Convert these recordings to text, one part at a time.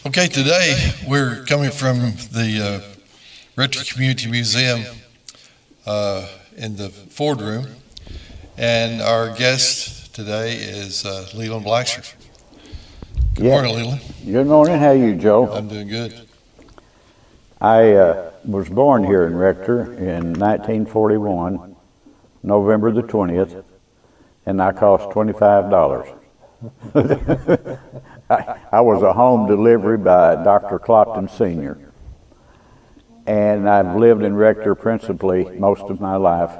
Okay, today we're coming from the Rectory Community Museum in the Ford Room, and our guest today is Leland Blackshare. Good morning, Leland. Good morning. How are you, Joe? I'm doing good. I was born here in Rector in 1941, November the 20th, and I cost $25. I was a home delivery by Dr. Clopton Sr. And I've lived in Rector principally most of my life.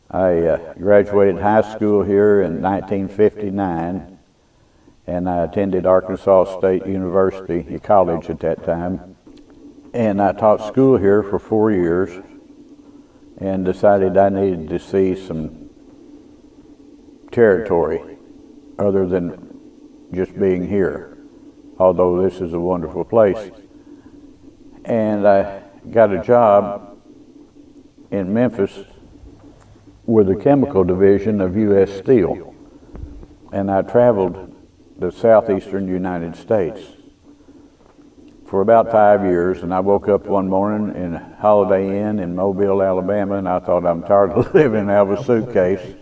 I graduated high school here in 1959, and I attended Arkansas State University, college at that time. And I taught school here for 4 years and decided I needed to see some territory other than just being here, although this is a wonderful place. And I got a job in Memphis with the chemical division of U.S. Steel, and I traveled the southeastern United States for about 5 years. And I woke up one morning in Holiday Inn in Mobile, Alabama, and I thought, I'm tired of living out of a suitcase.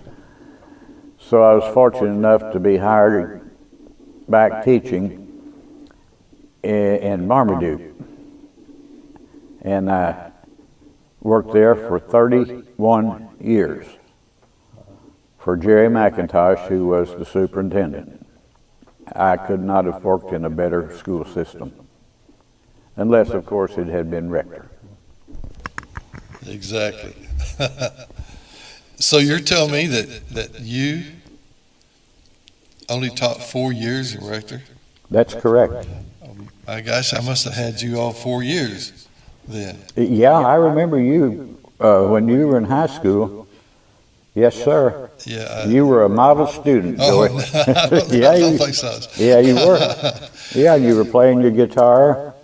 So I was fortunate enough to be hired back teaching in Marmaduke, and I worked there for 31 years for Jerry McIntosh, who was the superintendent. I could not have worked in a better school system, unless, of course, it had been Rector. Exactly. So you're telling me that you only taught 4 years in Rector? That's correct. My gosh, I must have had you all 4 years then. Yeah, I remember you when you were in high school. Yes, sir. Yeah. You were a model student, Oh, Joey. no, I don't think so. Yeah, you were. Yeah, you were playing your guitar.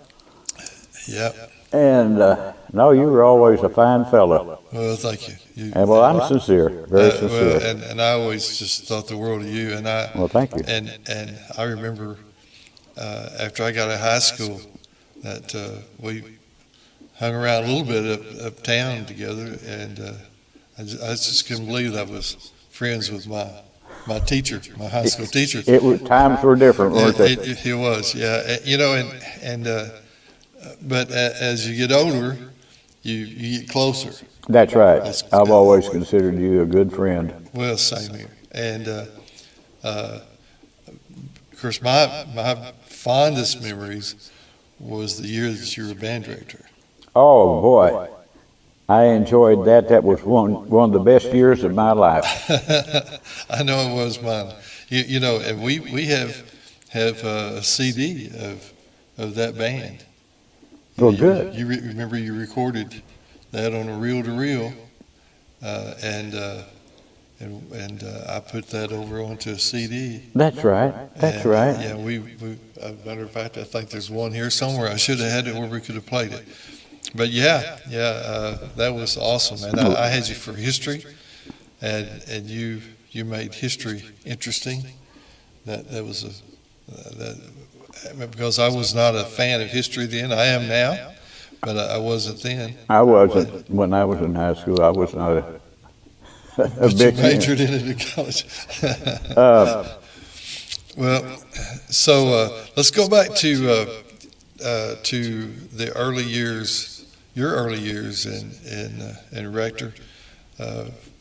Yep. And no, you were always a fine fellow. Well, thank you. And well, I'm sincere, very sincere. Well, and I always just thought the world of you. And I. Well, thank you. And I remember after I got out of high school that we hung around a little bit uptown together, and I just couldn't believe I was friends with my teacher, my high school teacher. Times were different, weren't they? It was, yeah. You know, but as you get older, you get closer. That's right. I've always considered you a good friend. Well, same here. And of course, my fondest memories was the year that you were band director. Oh boy, I enjoyed that. That was one of the best years of my life. I know it was mine. You know, and we have a CD of that band. Well, good. You remember you recorded that on a reel-to-reel, and I put that over onto a CD. That's right. That's right. Yeah, as a matter of fact, I think there's one here somewhere. I should have had it where we could have played it. But yeah, that was awesome. And I had you for history, and you made history interesting. That was because I was not a fan of history then. I am now, but I wasn't then. I wasn't when I was in high school. I was not a but big you majored in it in college. Well, so let's go back to the early years, your early years in Rector,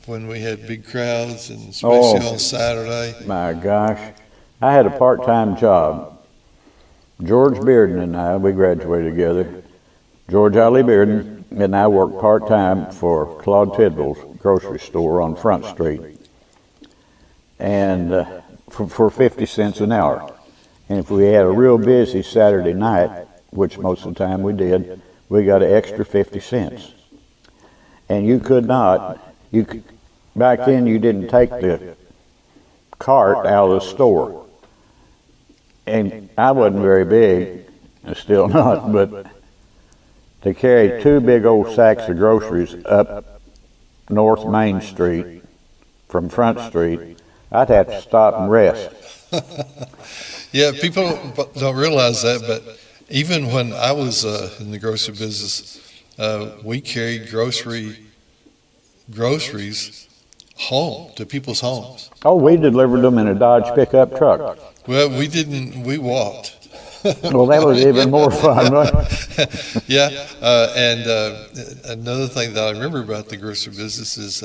when we had big crowds, and especially on Saturday. My gosh, I had a part-time job. George Bearden and I, we graduated together. George Ollie Bearden and I worked part-time for Claude Tidwell's grocery store on Front Street, and for 50 cents an hour. And if we had a real busy Saturday night, which most of the time we did, we got an extra 50 cents. And you could not, back then you didn't take the cart out of the store. And I wasn't very big, and still not, but to carry 2 big old sacks of groceries up North Main Street from Front Street, I'd have to stop and rest. Yeah, people don't realize that, but even when I was in the grocery business, we carried groceries home to people's homes. Oh, we delivered them in a Dodge pickup truck. Well, we didn't. We walked. Well, that was even more fun, right? Yeah, and another thing that I remember about the grocery business is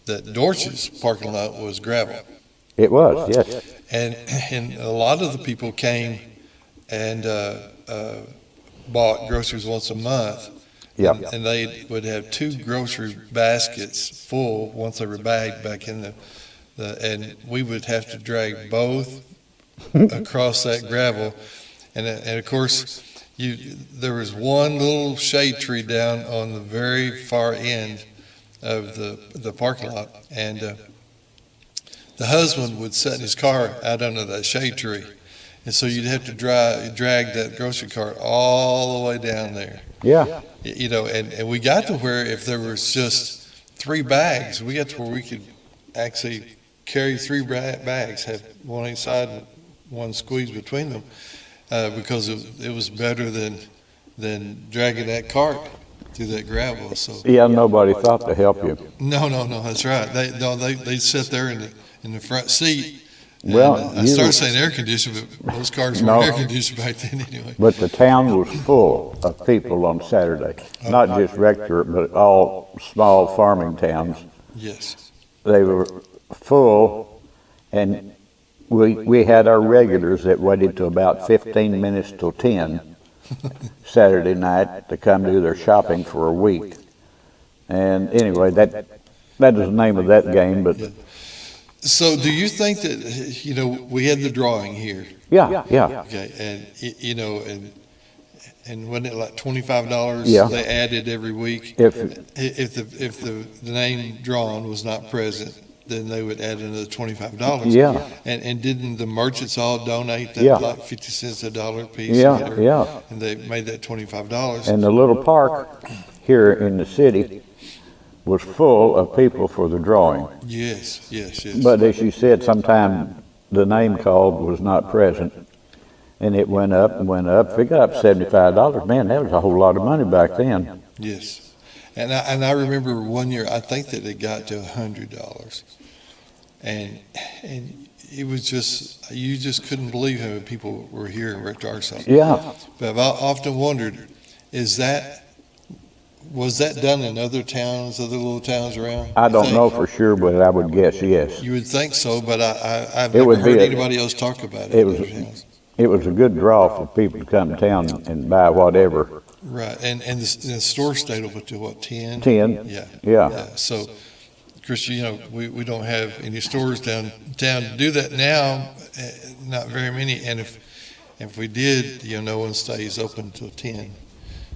that Dorch's parking lot was gravel, It was, yes. and a lot of the people came and bought groceries once a month. Yeah. And they would have 2 grocery baskets full once they were bagged back in and we would have to drag both across that gravel. And of course, there was one little shade tree down on the very far end of the parking lot, and the husband would sit in his car out under that shade tree, and so you'd have to drag that grocery cart all the way down there. Yeah. And we got to where if there was just 3 bags, we got to where we could actually carry 3 bags, have one each side and one squeeze between them, because it was better than dragging that cart through that gravel. So Yeah, nobody thought to help you. no, that's right. They sit there in the front seat. Well, I started saying air conditioned, but those cars No. weren't air conditioned back then anyway. But the town was full of people on Saturday. Not just Rector, but all small farming towns. Yes. They were full, and we had our regulars that waited till about 15 minutes till 10 Saturday night to come do their shopping for a week. And anyway, that is the name of that game, but So do you think that, we had the drawing here, yeah. okay, and and wasn't it like $25 Yeah. they added every week? If If the name drawn was not present, then they would add another $25. Yeah. And didn't the merchants all donate that, Yeah. like 50 cents a dollar a piece? Yeah. And they made that $25. And the little park here in the city was full of people for the drawing. Yes. But as you said, sometime the name called was not present, and it went up and went up. If it got up $75, man, that was a whole lot of money back then. Yes. And I remember one year, I think that it got to $100. And it was just, you just couldn't believe how many people were here in Rector, Arkansas. Yeah. But I've often wondered, was that done in other towns, other little towns around? I you don't think? know for sure, but I would guess yes. You would think so, but I've It never would be heard a- anybody else talk about it. it in was- other towns. It was a good draw for people to come to town and buy whatever. Right, and the store stayed open to what, 10? 10. Yeah. So, Chris, we don't have any stores downtown to do that now, not very many, and if we did, no one stays open till 10.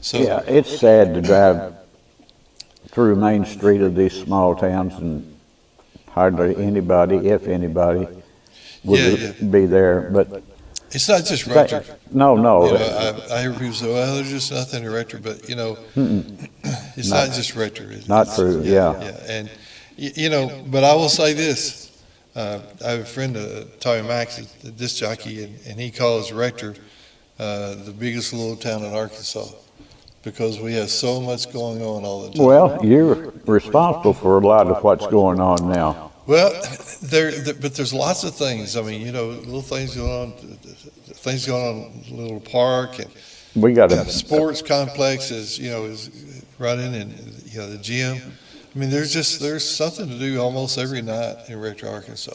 So, Yeah, it's sad to drive through Main Street of these small towns and hardly anybody, if anybody, would be there. But it's not just Rector. no. I hear people say, well, there's just nothing in Rector, but, it's not just Rector. Not true, yeah. And, but I will say this. I have a friend, Tommy Max, a disc jockey, and he calls Rector the biggest little town in Arkansas because we have so much going on all the time. Well, you're responsible for a lot of what's going on now. Well, but there's lots of things. I mean, little things going on in the little park, and We got the to, sports complex is running, and the gym. I mean, there's something to do almost every night in Rector, Arkansas.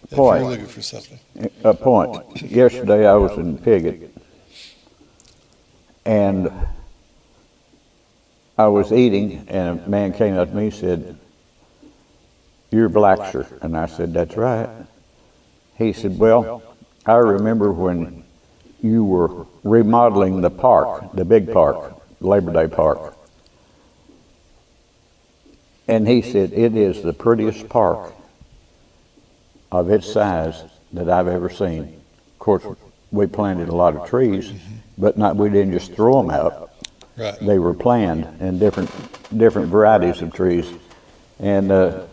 If Boy. you're looking for something. a point. Yesterday I was in Piggott, and I was eating, and a man came up to me and said, "You're Blackshare." And I said, "That's right." He said, "Well, I remember when you were remodeling the park, the big park, Labor Day Park." And he said, "It is the prettiest park of its size that I've ever seen." Of course, we planted a lot of trees, but we didn't just throw them out. Right. They were planned, and different varieties of trees. And the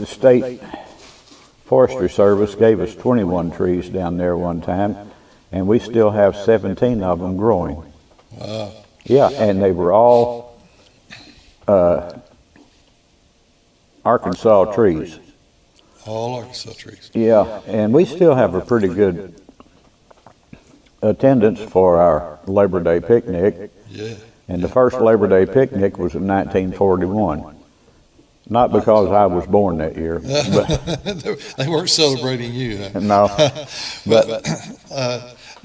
state Forestry Service gave us 21 trees down there one time, and we still have 17 of them growing. Wow. Yeah, and they were all Arkansas trees. All Arkansas trees. Yeah, and we still have a pretty good attendance for our Labor Day picnic. Yeah. And the first Labor Day picnic was in 1941. Not because I was born that year, but They weren't celebrating you, huh? no. But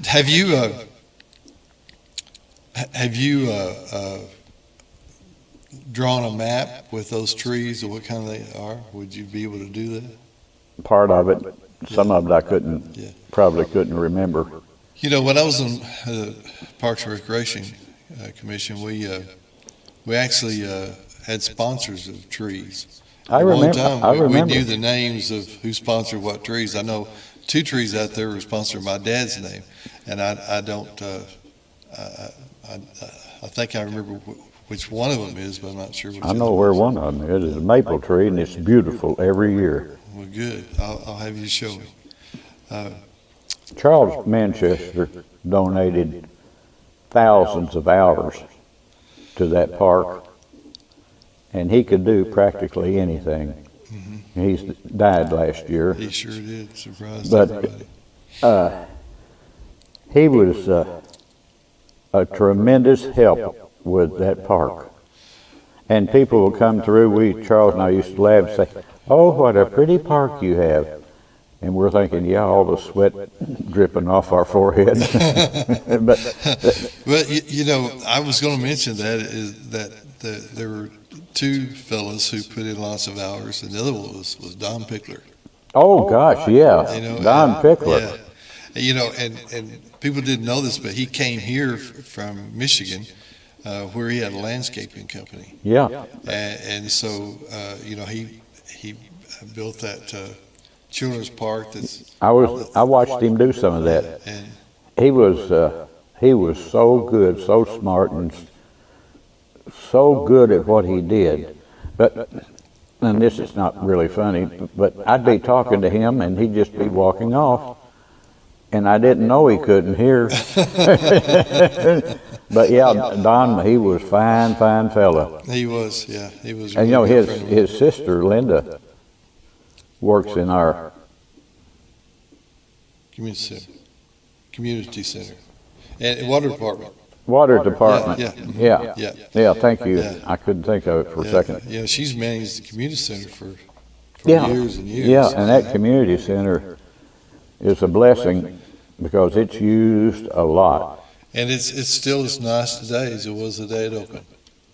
have you drawn a map with those trees or what kind they are? Would you be able to do that? Part of it, some of it I couldn't, Yeah. probably couldn't remember. You know, when I was on the Parks and Recreation Commission, we actually had sponsors of trees. I At one remember. time, I we remember. knew the names of who sponsored what trees. I know 2 trees out there were sponsored in my dad's name, and I don't. I think I remember which one of them is, but I'm not sure which. I know where one of them is. It's a maple tree, and it's beautiful every year. Well, good. I'll have you show me. Charles Manchester donated thousands of hours to that park, and he could do practically anything. He's died last year, He sure did. Surprised But- everybody. he was a tremendous help with that park. And people will come through, Charles and I used to laugh and say, "Oh, what a pretty park you have." And we're thinking, yeah, all the sweat dripping off our foreheads. But Well, you know, I was going to mention that is that there were 2 fellows who put in lots of hours, and the other one was Don Pickler. oh gosh, yeah, You know, Don Pickler. Yeah. You know, and people didn't know this, but he came here from Michigan, where he had a landscaping company, Yeah, and so you know he built that children's park. That's I watched him do some of that. and He was so good, so smart, and so good at what he did. But, and this is not really funny, but I'd be talking to him and he'd just be walking off, and I didn't know he couldn't hear. But yeah, Don, he was fine fella. he was, yeah, he was. And you know, really good friend of mine. his sister Linda works in our community center, and water department. water department. Yeah. Yeah, thank you. Yeah. I couldn't think of it for a second. You know, she's managed the community center for Yeah. years and years. Yeah, and that community center is a blessing because it's used a lot. And it's still as nice today as it was the day it opened.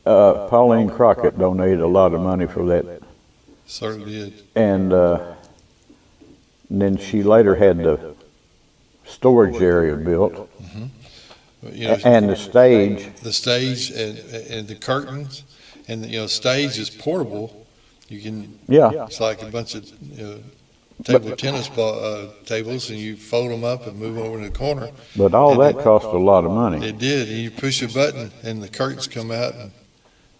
Pauline Crockett donated a lot of money for that, Certainly did. and then she later had the storage area built, But, you know, and the stage. the stage and the curtains, and you know, stage is portable. You can. Yeah, It's like a bunch of table tennis tables, and you fold them up and move them over in the corner. but all And that cost a lot of money. It did. And you push a button, and the curtains come out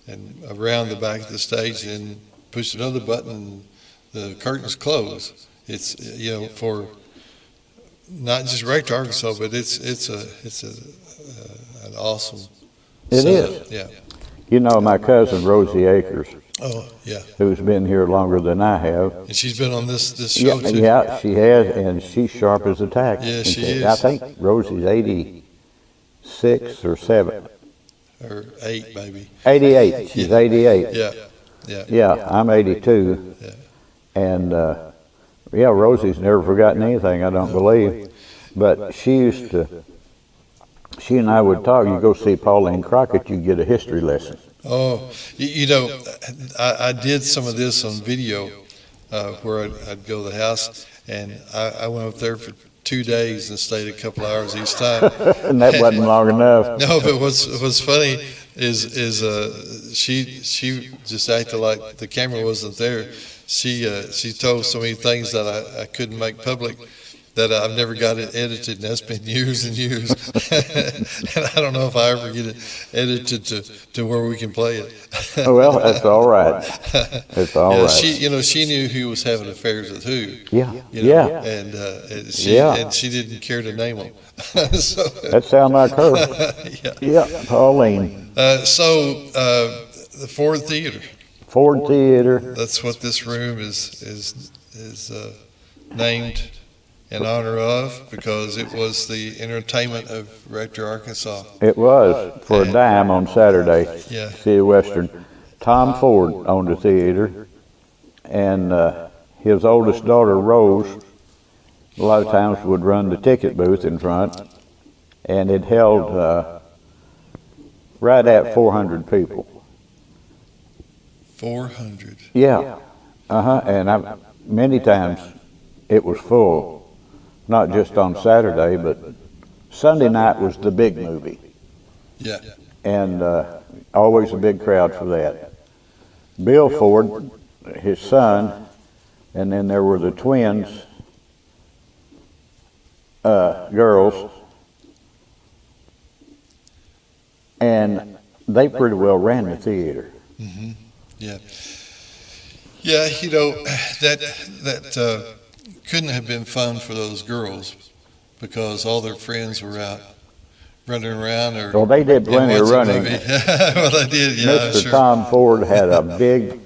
and around the back of the stage, and push another button, and the curtains close. It's for not just Rector Arkansas, but it's an awesome. It setup. is. Yeah. You know, my cousin Rosie Akers, Oh yeah. who's been here longer than I have. And she's been on this show Yeah, too. yeah, she has, and she's sharp as a tack. Yeah, she I is. think Rosie's 86 or 7. Or 8, maybe. 88. She's 88. Yeah. Yeah. Yeah, I'm 82. Yeah. And yeah, Rosie's never forgotten anything, I don't believe. But she and I would talk. You go see Pauline Crockett, you get a history lesson. Oh, you know, I did some of this on video where I'd go to the house, and I went up there for 2 days and stayed a couple hours each time. And that wasn't long enough. No, but what's funny is she just acted like the camera wasn't there. She told so many things that I couldn't make public, that I've never got it edited, and that's been years and years. And I don't know if I ever get it edited to where we can play it. Well, that's all right. That's all Yeah, right. she knew who was having affairs with who. Yeah, You know, yeah. and Yeah. she didn't care to name them. So, That sounds like her. yeah. Yeah, Pauline. The Ford Theater. Ford Theater. That's what this room is named in honor of, because it was the entertainment of Rector, Arkansas. It was for a dime on Saturday. Yeah. City Western. Tom Ford owned the theater, and his oldest daughter, Rose, a lot of times would run the ticket booth in front, and it held right at 400 people. 400. Yeah, and many times it was full, not just on Saturday, but Sunday night was the big movie, Yeah. and always a big crowd for that. Bill Ford, his son, and then there were the twins, girls, and they pretty well ran the theater. Mm-hmm. Yeah. Yeah, that couldn't have been fun for those girls, because all their friends were out running around. Well, they did plenty of running. Well, they did, yeah, Mr. sure. Tom Ford had a big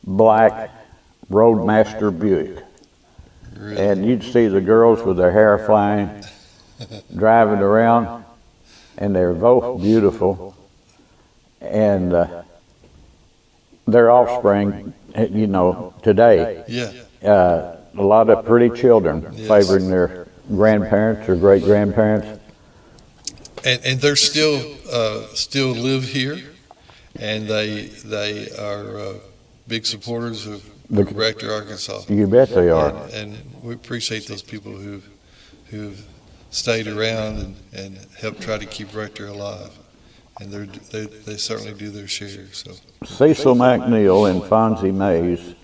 black Roadmaster Buick, Really. and you'd see the girls with their hair flying, driving around, and they're both beautiful, and their offspring, today, Yeah. a lot of pretty children Yes. favoring their grandparents or great-grandparents. And they're still live here, and they are big supporters of Rector, Arkansas. You bet they are. And we appreciate those people who've stayed around and helped try to keep Rector alive. And they certainly do their share. So Cecil McNeil and Fonzie Mays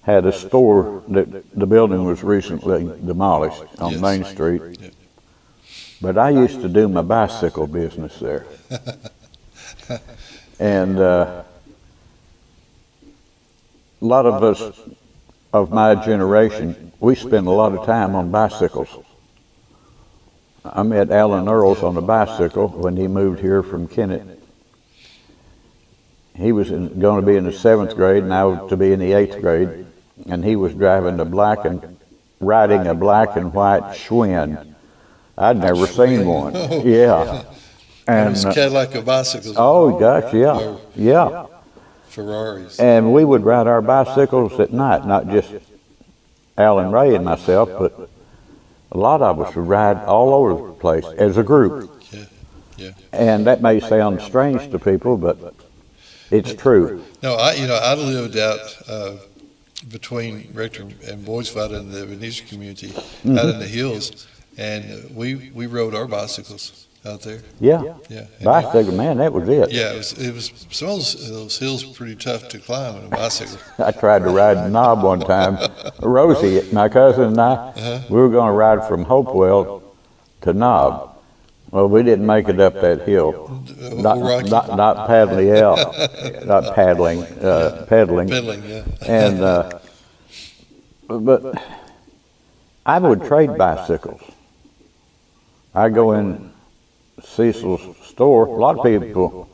had a store that the building was recently demolished on Yes. Main Street. Yeah. But I used to do my bicycle business there. And a lot of us of my generation, we spend a lot of time on bicycles. I met Alan Earls on a bicycle when he moved here from Kennett. He was going to be in the 7th grade, and I was to be in the 8th grade, and he was riding a black and white Schwinn. I'd never seen one. Yeah. And And it's Cadillac of bicycles. oh gosh, yeah, yeah. Ferraris. And we would ride our bicycles at night, not just Alan Ray and myself, but a lot of us would ride all over the place as a group. Yeah, yeah. And that may sound strange to people, but it's true. No, I lived out between Rector and Boysville in the Venetia community, out in the hills, and we rode our bicycles out there. Yeah, Yeah. And bicycle, man, that was it. yeah, it was some of those hills were pretty tough to climb on a bicycle. I tried to ride the knob one time. Rosie, my cousin and I, we were going to ride from Hopewell to Knob. Well, we didn't make it up that hill. Rocky. Not paddling out, not paddling, pedaling. Pedaling, yeah. And but I would trade bicycles. I go in Cecil's store. A lot of people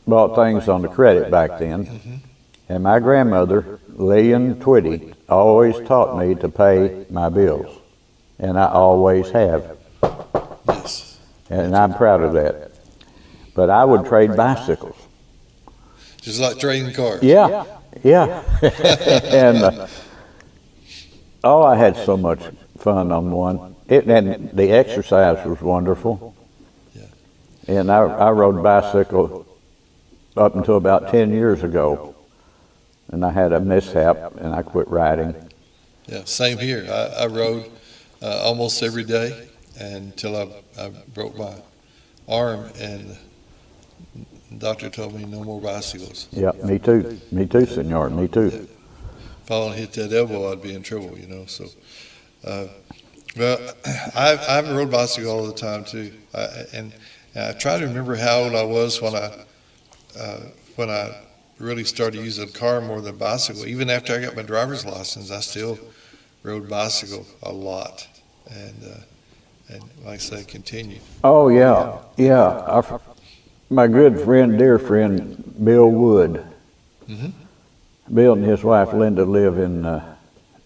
bought things on the credit back then. And my grandmother, Leland Twitty, always taught me to pay my bills. And I always have. Yes. And I'm proud of that. But I would trade bicycles. Just like trading cars. Yeah, yeah. And I had so much fun on one. And the exercise was wonderful. Yeah. And I rode a bicycle up until about 10 years ago. And I had a mishap and I quit riding. Yeah, same here. I rode almost every day until I broke my arm, and the doctor told me no more bicycles. Yeah, me too. Me too, senor. Me too. fall and hit that elbow, I'd be in trouble, you know. So, well, I've rode bicycle all the time too, and I try to remember how old I was when I really started using a car more than bicycle. Even after I got my driver's license, I still rode bicycle a lot, and like I say, continued. Oh, yeah, yeah. My good friend, dear friend, Bill Wood. Mm-hmm. Bill and his wife Linda live in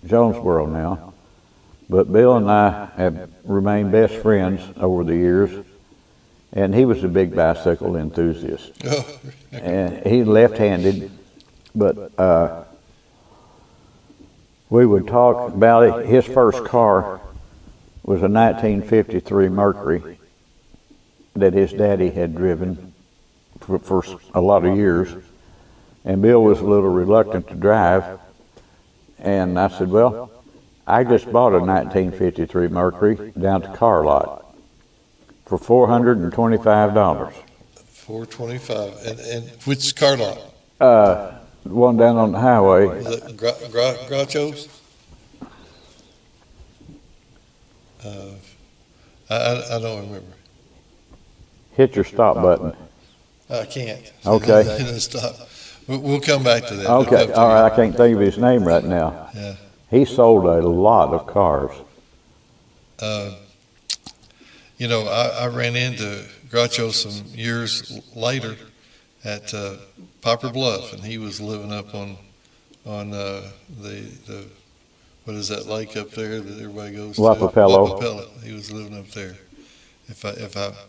Jonesboro now, but Bill and I have remained best friends over the years, and he was a big bicycle enthusiast. Oh. And he's left-handed, but we would talk about it. His first car was a 1953 Mercury that his daddy had driven for a lot of years, and Bill was a little reluctant to drive, and I said, well, I just bought a 1953 Mercury down at the car lot for $425. $425, and which car lot? One down on the highway. Was it Groucho's? I don't remember. Hit your stop button. I can't. Okay. Stop. We'll come back to that. Okay, all right, I can't think of his name right now. Yeah. He sold a lot of cars. You know, I ran into Groucho some years later at Poplar Bluff, and he was living up on the what is that lake up there that everybody goes to? Wapapello. Wapapello. He was living up there, if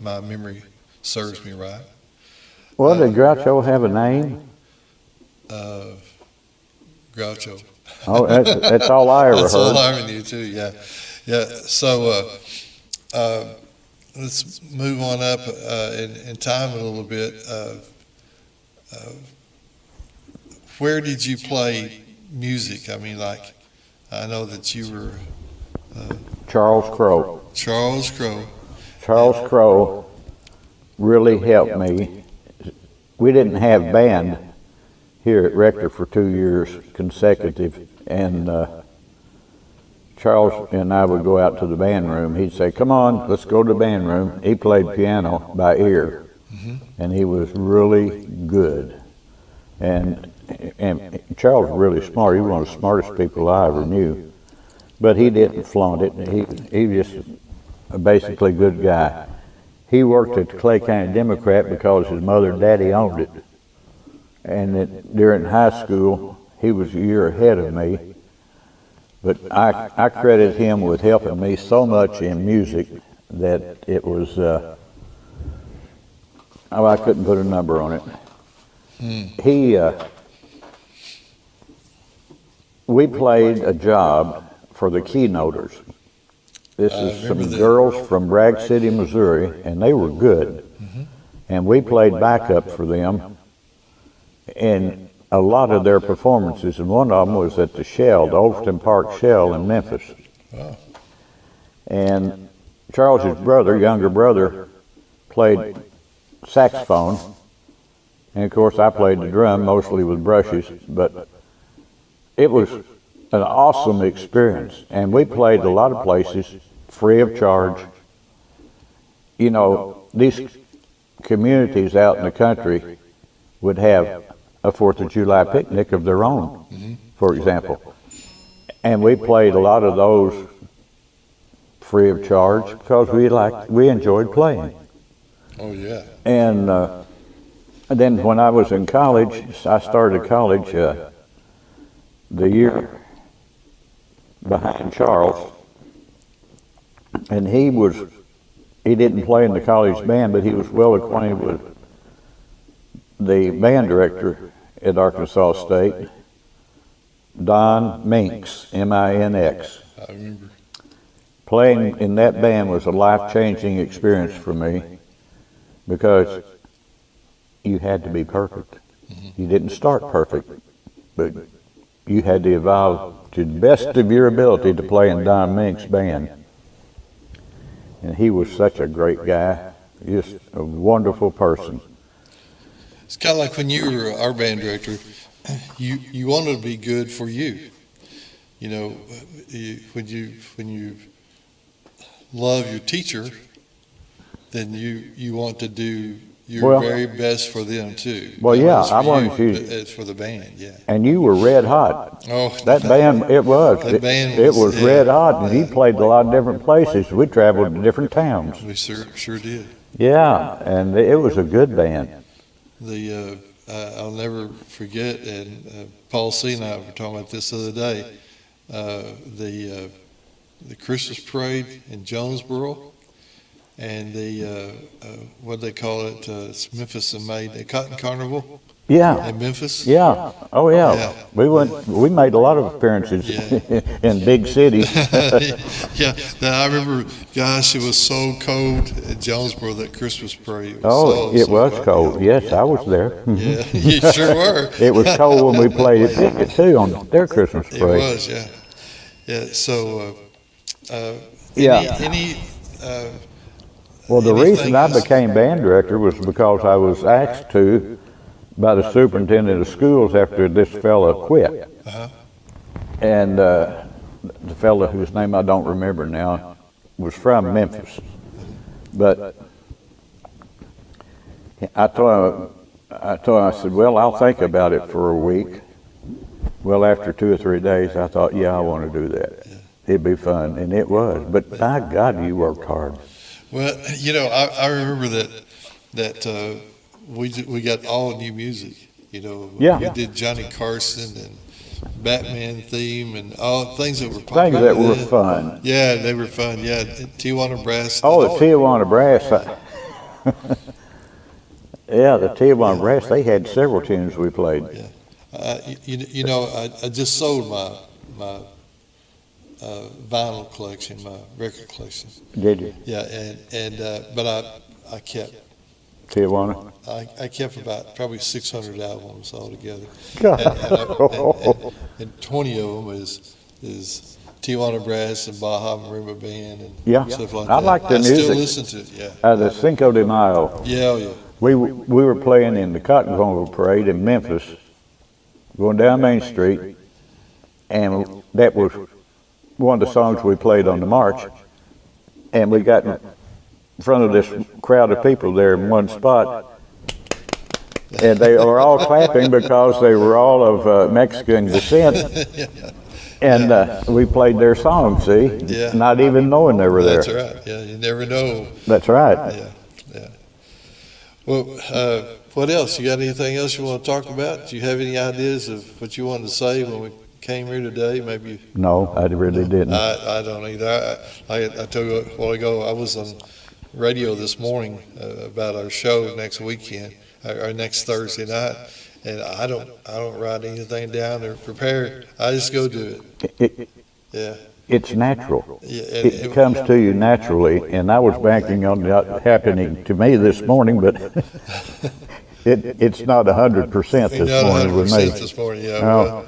my memory serves me right. Well, did Groucho have a name? Groucho. Oh, that's all I ever That's heard. all I ever knew too. Yeah, yeah. So let's move on up in time a little bit. Where did you play music? I mean, like, I know that you were Charles Crow. Charles Crow. Charles Crow really helped me. We didn't have band here at Rector for 2 years consecutive, and Charles and I would go out to the band room. He'd say, come on, let's go to the band room. He played piano by ear, and he was really good. And Charles was really smart. He was one of the smartest people I ever knew. But he didn't flaunt it. He was just a basically good guy. He worked at the Clay County Democrat because his mother and daddy owned it. And during high school, he was a year ahead of me. But I credit him with helping me so much in music that it was, I couldn't put a number on it. We played a job for the Keynoters. This is some girls from Bragg City, Missouri, and they were good. And we played backup for them in a lot of their performances, and one of them was at the Shell, the Overton Park Shell in Memphis. Wow. And Charles's brother, younger brother, played saxophone, and of course I played the drum, mostly with brushes, but it was an awesome experience, and we played a lot of places free of charge. You know, these communities out in the country would have a 4th of July picnic of their own, for example. And we played a lot of those free of charge because we enjoyed playing. Oh yeah. And then when I was in college, I started college the year behind Charles, and he didn't play in the college band, but he was well acquainted with the band director at Arkansas State, Don Minx, M-I-N-X. I remember. Playing in that band was a life-changing experience for me because you had to be perfect. You didn't start perfect, but you had to evolve to the best of your ability to play in Don Minx's band. And he was such a great guy, just a wonderful person. It's kind of like when you were our band director, you wanted to be good for you. you know, when you love your teacher, then you want to do your very best for them too. Well, yeah, I wanted wanted you. It's for the band, yeah. And you were red hot. Oh, That band, it was. That band it was yeah, red hot, and you played a lot of different places. We traveled to different towns. We sure did. Yeah, and it was a good band. I'll never forget, and Paul C. and I were talking about this the other day. The Christmas parade in Jonesboro, and what they call it, it's Memphis and May, the Cotton Carnival Yeah, in Memphis. yeah, oh yeah. Yeah. We made a lot of appearances in big cities. Yeah, I remember, gosh, it was so cold at Jonesboro, that Christmas parade. It was cold. Yes, I was there. Yeah, you sure were. It was cold when we played at Pickett too on their Christmas It parade. was, yeah. Yeah, so, any Well, the anything reason I else? became band director was because I was asked to by the superintendent of schools after this fella quit. Uh-huh. And the fella whose name I don't remember now was from Memphis. But I told him, I said, well, I'll think about it for a week. Well, after 2 or 3 days, I thought, yeah, I want to do that. It'd be fun, and it was. But by God, you worked hard. Well, you know, I remember that we got all new music. You know, Yeah. we did Johnny Carson and Batman theme and all things that were popular. Things that were then. fun. Yeah, they were fun. Yeah, Tijuana Brass. Oh, the Tijuana Brass. Yeah, the Tijuana Brass, they had several tunes we played. You know, I just sold my vinyl collection, my record collection. Did you? Yeah, but I kept Tijuana? I kept about probably 600 albums altogether. God. And 20 of them is Tijuana Brass and Baja Marimba Band and Yeah, stuff like I that. like the I still music. listen to it, yeah. The Cinco de Mayo. Yeah. We were playing in the Cotton Carnival Parade in Memphis, going down Main Street, and that was one of the songs we played on the march. And we got in front of this crowd of people there in one spot, and they were all clapping because they were all of Mexican descent. And we played their song, see? Yeah. Not even knowing they were there. That's right. Yeah, you never know. That's right. Yeah. Well, what else? You got anything else you want to talk about? Do you have any ideas of what you wanted to say when we came here today? Maybe. No, I really didn't. I don't either. I told you a while ago, I was on radio this morning about our show next weekend, or next Thursday night, and I don't write anything down or prepare. I just go do it. Yeah. It's natural. Yeah, It comes to you naturally, and I was banking on that happening to me this morning, but it's not 100% this morning with me. This morning, yeah. No. Well,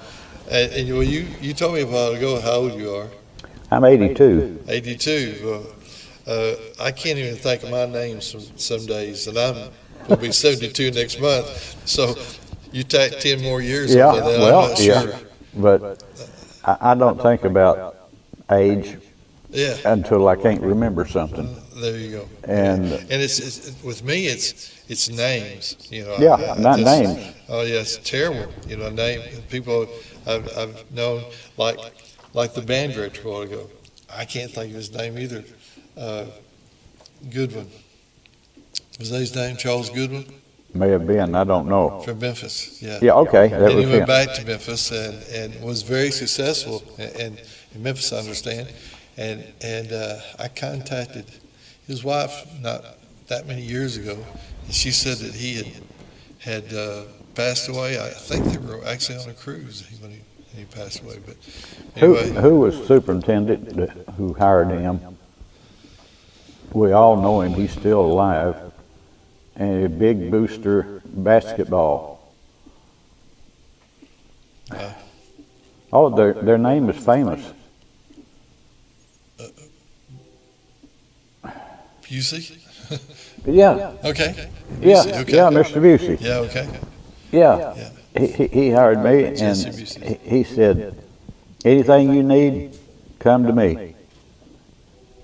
and well, you told me a while ago how old you are. I'm 82. 82. Well, I can't even think of my name some days, and I'm going to be 72 next month. So you take 10 more years Yeah, over that. well, I'm not sure. But I don't think about age Yeah. until I can't remember something. There you go. And it's with me, it's names. You know. yeah, not names. Oh yeah, it's terrible. You know, name people I've known like the band director a while ago. I can't think of his name either. Goodwin. Was that his name? Charles Goodwin May have been, I don't know. from Memphis. Yeah. Yeah, okay, that And was he went him. back to Memphis and was very successful in Memphis, I understand. And I contacted his wife not that many years ago, and she said that he had passed away. I think they were actually on a cruise when he passed away. But anyway, Who was superintendent who hired him? We all know him, he's still alive, and a big booster basketball. Oh, their name is famous. Busey? Yeah, Okay. yeah, Busey, okay. yeah, Mr. Busey. Yeah, okay. Yeah, he hired me, and Jesse Busey. he said, anything you need, come to me.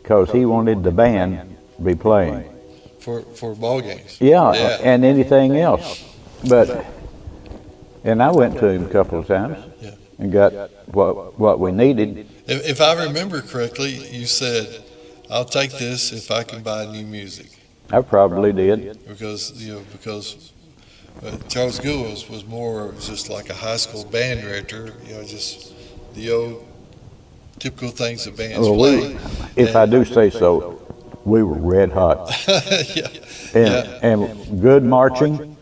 Because he wanted the band to be playing. For ball games. Yeah, Yeah. and anything else. And I went to him a couple of times Yeah. and got what we needed. If I remember correctly, you said, "I'll take this if I can buy new music," I probably did. because Charles Gould was more just like a high school band director, just the old typical things that bands Well, play. if I do say so, we were red hot. Yeah. And good marching.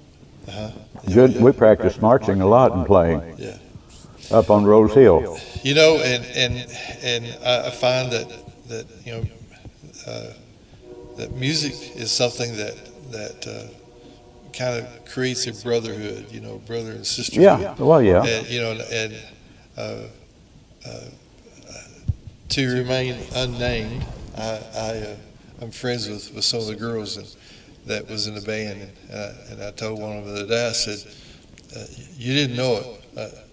Uh-huh. Good. We practiced marching a lot and playing. Yeah. Up on Rose Hill. And I find that that music is something that kind of creates a brotherhood, brother and sisterhood. Yeah. Well, yeah. And to remain unnamed, I'm friends with some of the girls that was in the band, and I told one of them the other day, I said, "You didn't know it."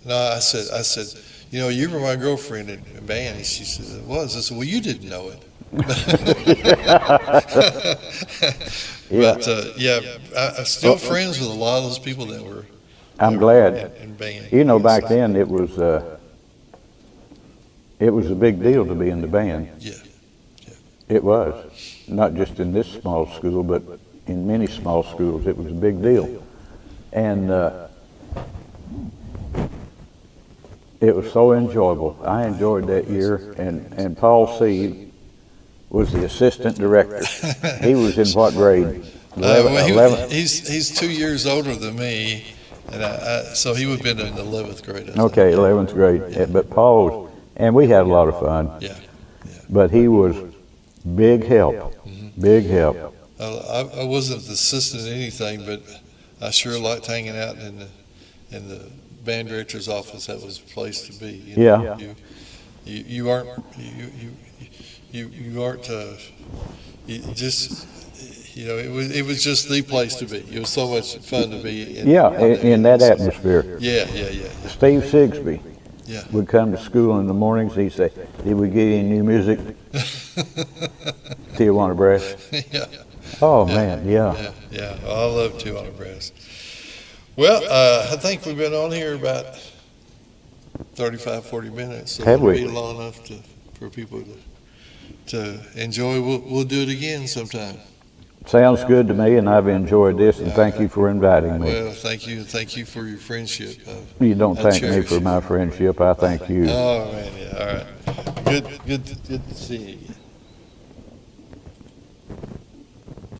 No, I said, "You were my girlfriend in the band." And she said, "It was." I said, "Well, you didn't know it." Yeah. But I'm still friends with a lot of those people that were. I'm glad. In band. Back then it was a big deal to be in the band. Yeah. It was. Not just in this small school, but in many small schools, it was a big deal. And it was so enjoyable. I enjoyed that year, and Paul C. was the assistant director. He was in what grade? 11? He's 2 years older than me, and so he would have been in the 11th grade. Okay, 11th grade. Yeah. But Paul was, and we had a lot of fun. Yeah. But he was big help. Mm-hmm. Big help. I wasn't the assistant in anything, but I sure liked hanging out in the band director's office. That was a place to be. Yeah. You aren't just. It was just the place to be. It was so much fun to be in. In that atmosphere. Yeah. Steve Sigsby Yeah. would come to school in the mornings. He'd say, "Did we get any new music?" Tijuana Brass. Yeah. Oh, man, yeah. Yeah. I love Tijuana Brass. Well, I think we've been on here about 35, 40 minutes. So Have we? It'll be long enough for people to enjoy. We'll do it again sometime. Sounds good to me, and I've enjoyed this, and thank you for inviting me. Well, thank you for your friendship. You don't I thank me cherish for it. my friendship. I thank you. Oh man, yeah. All right. Good to see you again.